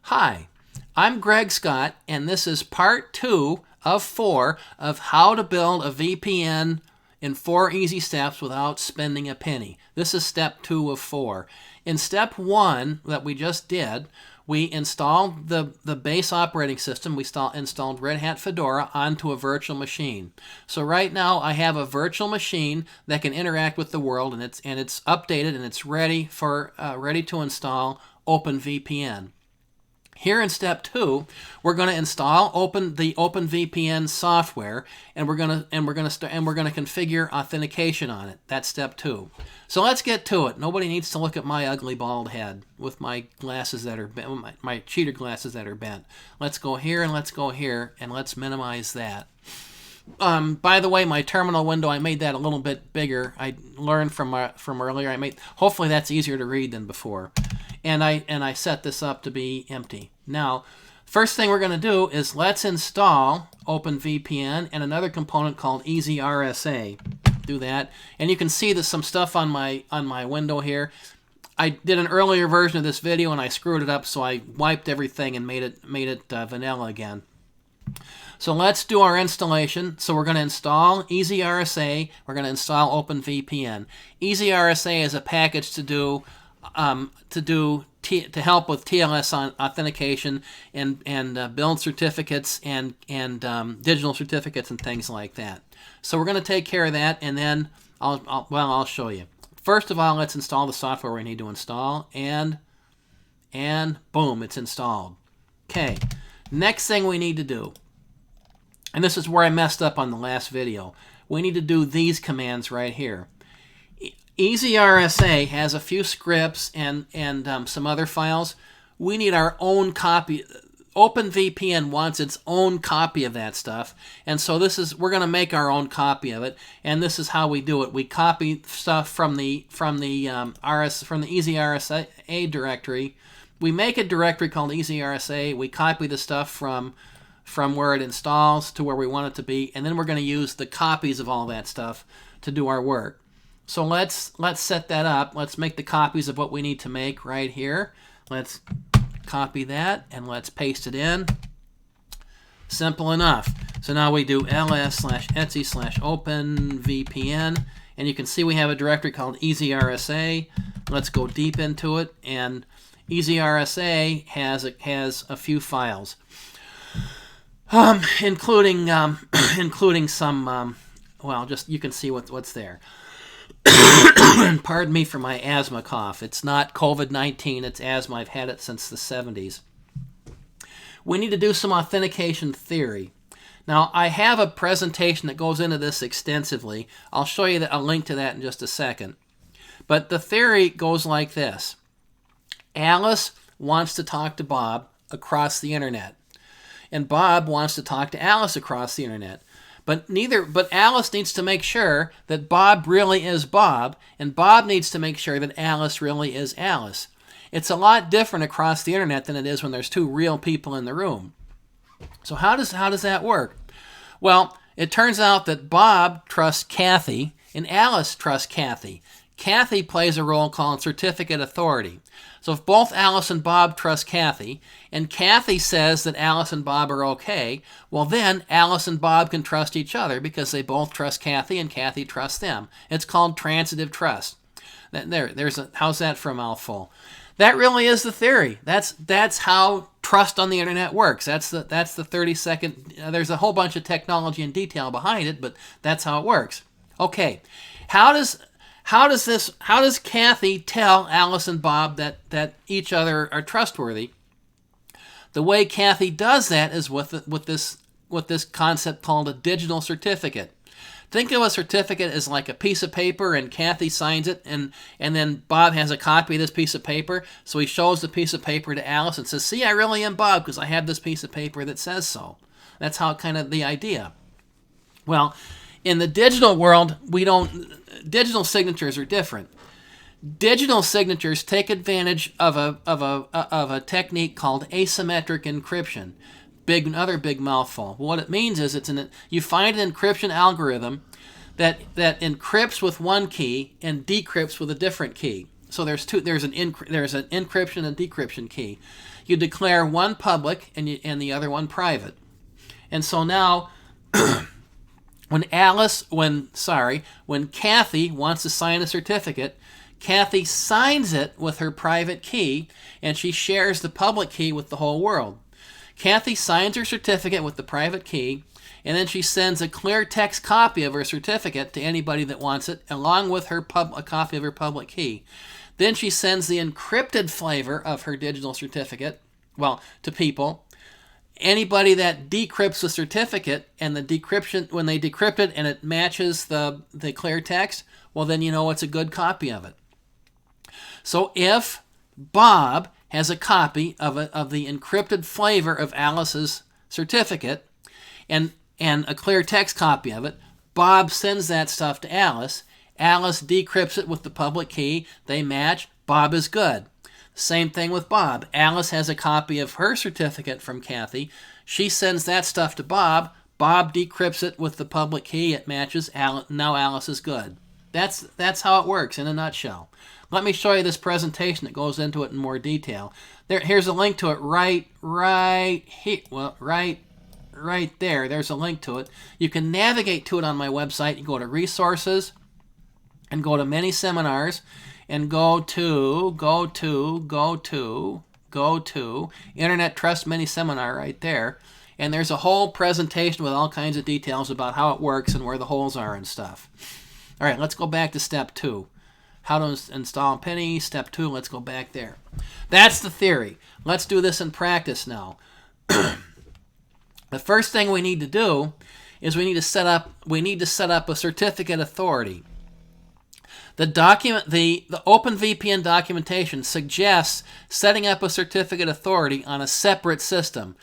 Hi, I'm Greg Scott, and this is part 2 of 4 of how to build a VPN in 4 easy steps without spending a penny. This is step 2 of 4. In step 1 that we just did, we installed the base operating system. We installed Red Hat Fedora onto a virtual machine. So right now I have a virtual machine that can interact with the world, and it's updated and it's ready to install OpenVPN. Here in step 2, we're going to install the OpenVPN software, and we're going to configure authentication on it. That's step 2. So let's get to it. Nobody needs to look at my ugly bald head with my glasses that are my cheater glasses that are bent. Let's go here and let's go here, and let's minimize that. By the way, my terminal window, I made that a little bit bigger. I learned from earlier. Hopefully that's easier to read than before. And I set this up to be empty. Now, first thing we're going to do is let's install OpenVPN and another component called EasyRSA. Do that, and you can see there's some stuff on my window here. I did an earlier version of this video and I screwed it up, so I wiped everything and made it vanilla again. So let's do our installation. So we're going to install EasyRSA. We're going to install OpenVPN. EasyRSA is a package to help with TLS authentication and build certificates and digital certificates and things like that. So we're going to take care of that, and then I'll show you. First of all, let's install the software we need to install, and boom, it's installed. Okay, next thing we need to do, and this is where I messed up on the last video, we need to do these commands right here. EasyRSA has a few scripts and some other files. We need our own copy. OpenVPN wants its own copy of that stuff, and so we're going to make our own copy of it, and this is how we do it. We copy stuff from the EasyRSA directory. We make a directory called EasyRSA. We copy the stuff from where it installs to where we want it to be, and then we're going to use the copies of all that stuff to do our work. So let's set that up. Let's make the copies of what we need to make right here. Let's copy that and let's paste it in. Simple enough. So now we do ls/etc/openvpn, and you can see we have a directory called EasyRSA. Let's go deep into it, and EasyRSA has a few files, including some. Well, just you can see what's there. Pardon me for my asthma cough. It's not COVID-19, it's asthma. I've had it since the 70s. We need to do some authentication theory. Now, I have a presentation that goes into this extensively. I'll show you a link to that in just a second. But the theory goes like this. Alice wants to talk to Bob across the internet, and Bob wants to talk to Alice across the internet. But Alice needs to make sure that Bob really is Bob, and Bob needs to make sure that Alice really is Alice. It's a lot different across the internet than it is when there's two real people in the room. So how does that work? Well, it turns out that Bob trusts Kathy and Alice trusts Kathy. Kathy plays a role called certificate authority. So if both Alice and Bob trust Kathy, and Kathy says that Alice and Bob are okay, well then Alice and Bob can trust each other because they both trust Kathy and Kathy trusts them. It's called transitive trust. How's that for a mouthful? That really is the theory. That's how trust on the internet works. That's the 30-second. There's a whole bunch of technology and detail behind it, but that's how it works. Okay, how does Kathy tell Alice and Bob that each other are trustworthy? The way Kathy does that is with this concept called a digital certificate. Think of a certificate as like a piece of paper, and Kathy signs it, and then Bob has a copy of this piece of paper, so he shows the piece of paper to Alice and says, "See, I really am Bob because I have this piece of paper that says so." That's how kind of the idea. Well, in the digital world, digital signatures are different. Digital signatures take advantage of a technique called asymmetric encryption. Another big mouthful. What it means is you find an encryption algorithm that encrypts with one key and decrypts with a different key. So there's an encryption and decryption key. You declare one public and the other one private. And so now, when Kathy wants to sign a certificate, Kathy signs it with her private key, and she shares the public key with the whole world. Kathy signs her certificate with the private key, and then she sends a clear text copy of her certificate to anybody that wants it, along with a copy of her public key. Then she sends the encrypted flavor of her digital certificate, to people. Anybody that decrypts the certificate and the decryption, when they decrypt it and it matches the clear text, well, then you know it's a good copy of it. So if Bob has a copy of the encrypted flavor of Alice's certificate and a clear text copy of it, Bob sends that stuff to Alice. Alice decrypts it with the public key. They match. Bob is good. Same thing with Bob. Alice has a copy of her certificate from Kathy. She sends that stuff to Bob. Bob decrypts it with the public key. It matches. Now Alice is good. That's how it works in a nutshell. Let me show you this presentation that goes into it in more detail. Here's a link to it right here. Well, right there. There's a link to it. You can navigate to it on my website. You go to resources and go to many seminars and go to Internet Trust Mini Seminar right there. And there's a whole presentation with all kinds of details about how it works and where the holes are and stuff. All right, let's go back to step 2. How to install Penny. Step 2, let's go back there. That's the theory. Let's do this in practice now. The first thing we need to do is we need to set up a certificate authority. The OpenVPN documentation suggests setting up a certificate authority on a separate system,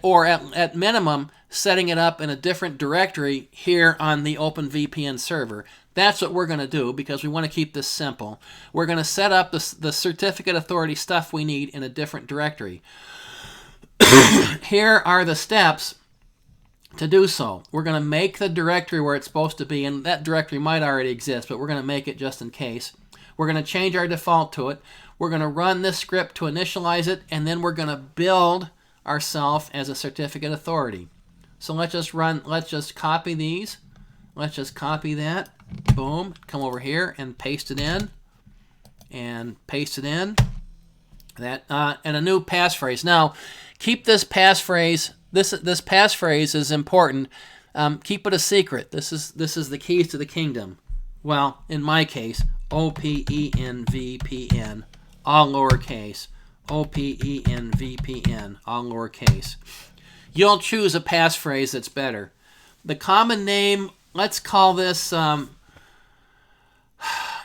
or at minimum setting it up in a different directory here on the OpenVPN server. That's what we're going to do because we want to keep this simple. We're going to set up the certificate authority stuff we need in a different directory. Here are the steps to do so. We're going to make the directory where it's supposed to be, and that directory might already exist, but we're going to make it just in case. We're going to change our default to it. We're going to run this script to initialize it, and then we're going to build ourselves as a certificate authority. So let's just copy these. Let's just copy that. Boom. Come over here and paste it in. And paste it in. And a new passphrase. Now, keep this passphrase. This passphrase is important. Keep it a secret. This is the keys to the kingdom. Well, in my case, OpenVPN, all lowercase. OpenVPN, all lowercase. You'll choose a passphrase that's better. The common name, let's call this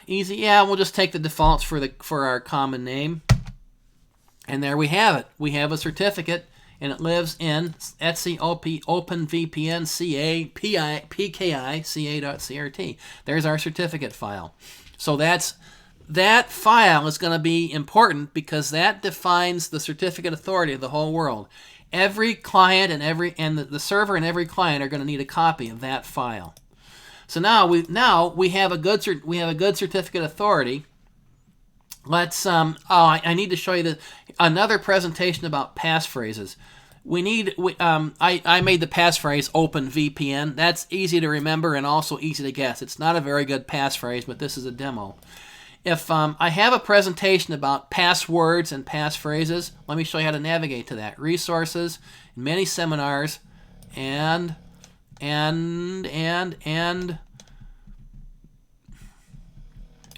easy. Yeah, we'll just take the defaults for our common name. And there we have it. We have a certificate, and it lives in Etsy OpenVPN PKI.CA.CRT. There's our certificate file. So that file is going to be important because that defines the certificate authority of the whole world. Every client and the server and every client are going to need a copy of that file. So now we have a good certificate authority. Let's I need to show you another presentation about passphrases. I made the passphrase OpenVPN. That's easy to remember and also easy to guess. It's not a very good passphrase, but this is a demo. If I have a presentation about passwords and passphrases, let me show you how to navigate to that. Resources, many seminars, and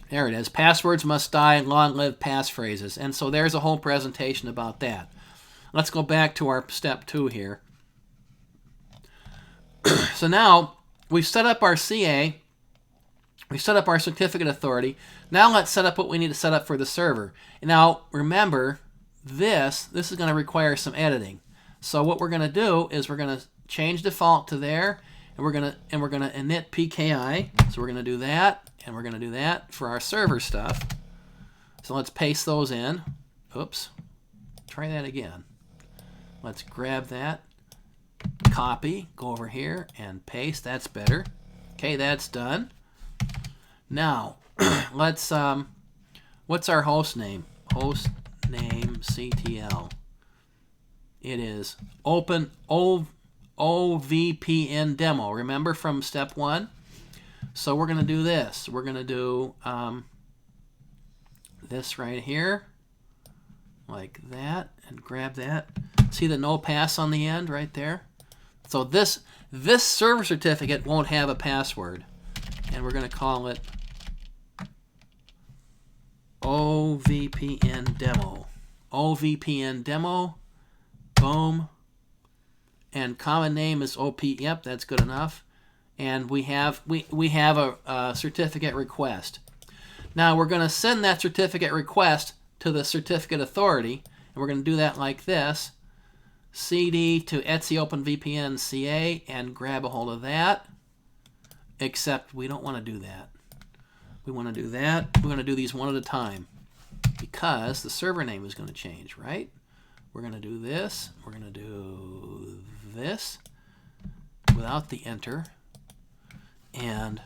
there it is. Passwords must die, long live passphrases. And so there's a whole presentation about that. Let's go back to our step 2 here. So now we've set up our CA. We set up our certificate authority. Now let's set up what we need to set up for the server. And now remember, this is going to require some editing. So what we're going to do is we're going to change default to there, and we're going to init PKI. So we're going to do that, and we're going to do that for our server stuff. So let's paste those in. Oops. Try that again. Let's grab that, copy, go over here and paste. That's better. Okay, that's done. Now, let's What's our host name? Host name CTL. It is OVPN demo. Remember from step 1? So we're going to do this. We're going to do this right here, like that, and grab that. See the no pass on the end right there? So this server certificate won't have a password, and we're going to call it OVPN demo. OVPN demo. Boom. And common name is OP. Yep, that's good enough. And we have a certificate request. Now we're going to send that certificate request to the certificate authority, and we're going to do that like this. CD to Etsy OpenVPN CA and grab a hold of that. Except we don't want to do that. We want to do that. We're going to do these one at a time because the server name is going to change, right? We're going to do this. We're going to do this without the enter. And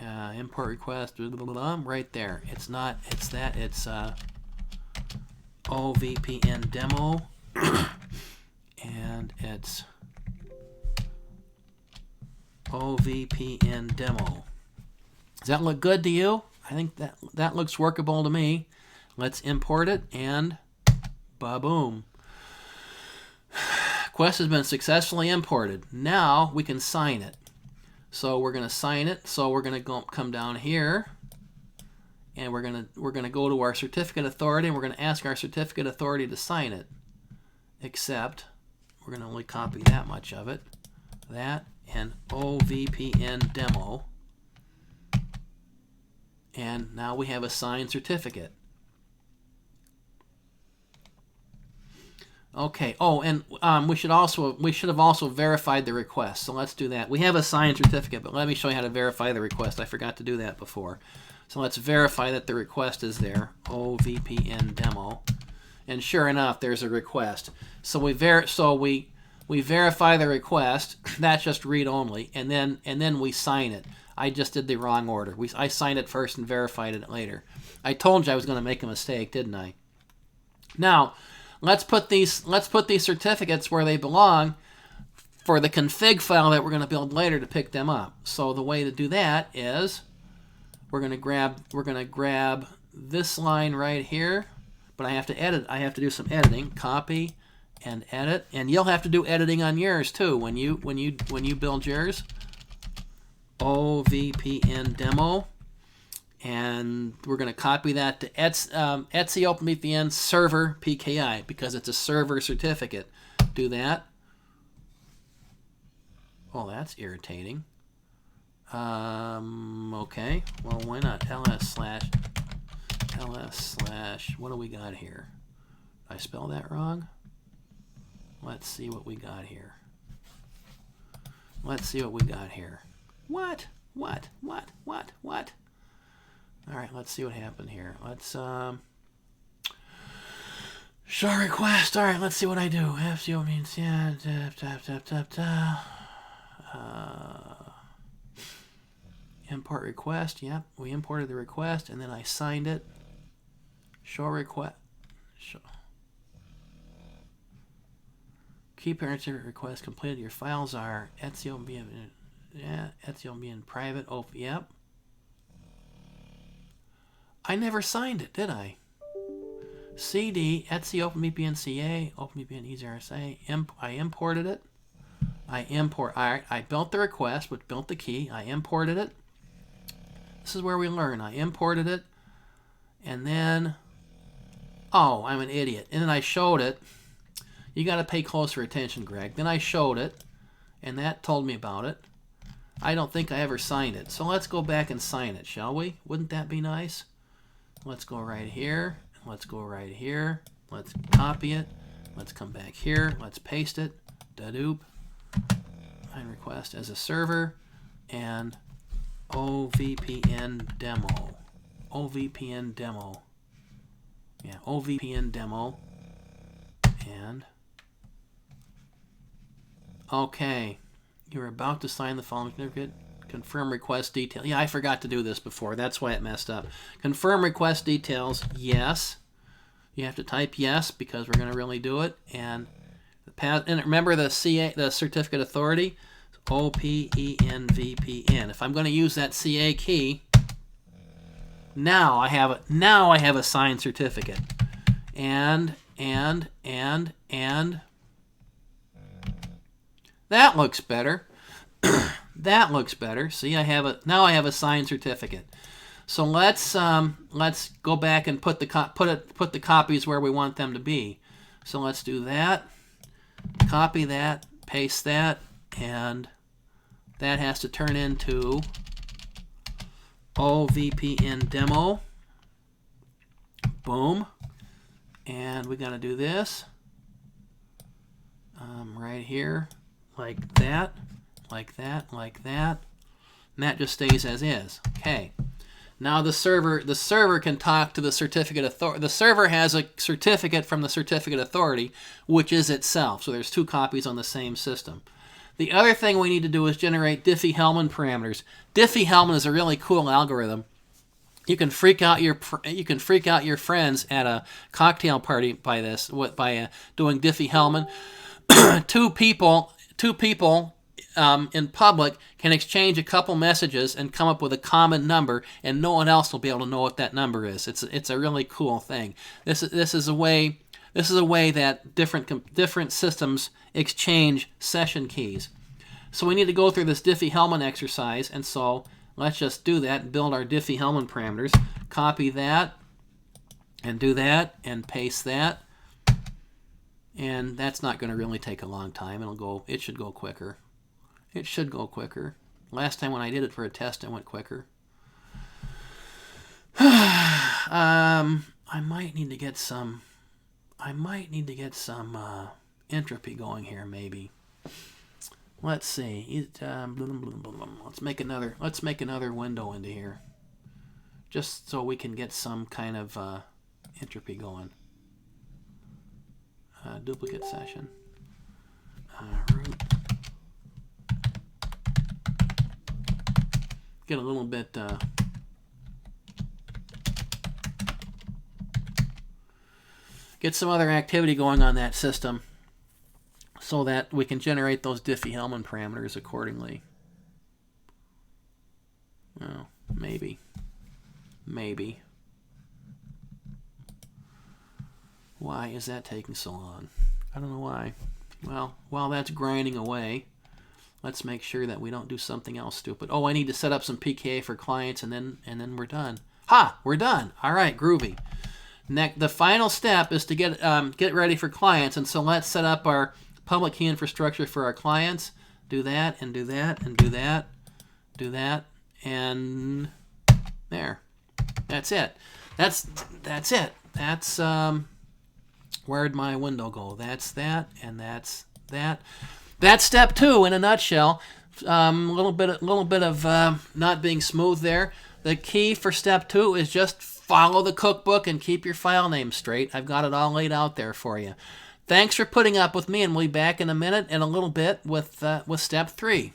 import request, blah, blah, blah, right there. It's not, it's that, it's OVPN demo. And it's OVPN demo. Does that look good to you? I think that looks workable to me. Let's import it and ba-boom. Quest has been successfully imported. Now we can sign it. So we're going to sign it. So we're going to come down here, and we're going to go to our certificate authority, and we're going to ask our certificate authority to sign it. Except we're going to only copy that much of it. That and OVPN demo. And now we have a signed certificate. Okay. Oh, and we should have also verified the request. So let's do that. We have a signed certificate, but let me show you how to verify the request. I forgot to do that before. So let's verify that the request is there. OVPN demo, and sure enough, there's a request. So we verify the request. That's just read only, and then we sign it. I just did the wrong order. I signed it first and verified it later. I told you I was going to make a mistake, didn't I? Now, let's put these certificates where they belong for the config file that we're going to build later to pick them up. So the way to do that is we're going to grab this line right here, but I have to edit. I have to do some editing. Copy and edit, and you'll have to do editing on yours too when you build yours. OVPN demo, and we're going to copy that to Etsy OpenVPN server PKI because it's a server certificate. Do that. Oh, that's irritating. Okay. Well, why not ls/, what do we got here? Did I spell that wrong? Let's see what we got here. Let's see what we got here. What? All right, let's see what happened here. Let's show request. All right, let's see what I do. FCO means yeah. Import request. Yep, we imported the request, and then I signed it. Show request. Show. Key parent request completed. Your files are Etsy OpenVPN. Yeah, Etsy OpenVPN private. Oh, yep. I never signed it, did I? CD Etsy OpenVPN CA OpenVPN EasyRSA. I imported it. I built the request, which built the key. I imported it. This is where we learn. I imported it, and then, oh, I'm an idiot. And then I showed it. You got to pay closer attention, Greg. Then I showed it, and that told me about it. I don't think I ever signed it. So let's go back and sign it, shall we? Wouldn't that be nice? Let's go right here. Let's go right here. Let's copy it. Let's come back here. Let's paste it. Da-doop. Find request as a server. And OVPN demo. OVPN demo. Yeah, OVPN demo. And okay. You're about to sign the following certificate. Confirm request detail. Yeah, I forgot to do this before. That's why it messed up. Confirm request details. Yes. You have to type yes because we're going to really do it. And remember the certificate authority, OpenVPN. If I'm going to use that CA key, now I have a signed certificate. And that looks better. That looks better. See, now I have a signed certificate. So let's go back and put the copies where we want them to be. So let's do that. Copy that, paste that, and that has to turn into OVPN demo. Boom. And we got to do this right here, like that, like that, like that. And that just stays as is. Okay. Now the server can talk to the certificate authority. The server has a certificate from the certificate authority, which is itself. So there's two copies on the same system. The other thing we need to do is generate DiffieHellman parameters. DiffieHellman is a really cool algorithm. You can freak out your friends at a cocktail party by doing DiffieHellman. Two people in public can exchange a couple messages and come up with a common number, and no one else will be able to know what that number is. It's a really cool thing. This is a way that different systems exchange session keys. So we need to go through this DiffieHellman exercise, and so let's just do that and build our DiffieHellman parameters. Copy that and do that and paste that. And that's not going to really take a long time. It should go quicker. It should go quicker. Last time when I did it for a test, it went quicker. I might need to get some entropy going here, maybe. Let's see. Let's make another window into here, just so we can get some kind of entropy going. Duplicate session. Root. Get a little bit. Get some other activity going on that system, so that we can generate those DiffieHellman parameters accordingly. Oh, maybe. Why is that taking so long? I don't know why. Well, while that's grinding away, let's make sure that we don't do something else stupid. Oh, I need to set up some PKA for clients, and then we're done. Ha! We're done. All right, groovy. The final step is to get ready for clients, and so let's set up our public key infrastructure for our clients. Do that, and do that, and do that, do that, and there. That's it. That's it. That's where'd my window go? That's that, and that's that. That's step 2 in a nutshell. A little bit of not being smooth there. The key for step 2 is just follow the cookbook and keep your file name straight. I've got it all laid out there for you. Thanks for putting up with me, and we'll be back in a minute and a little bit with step 3.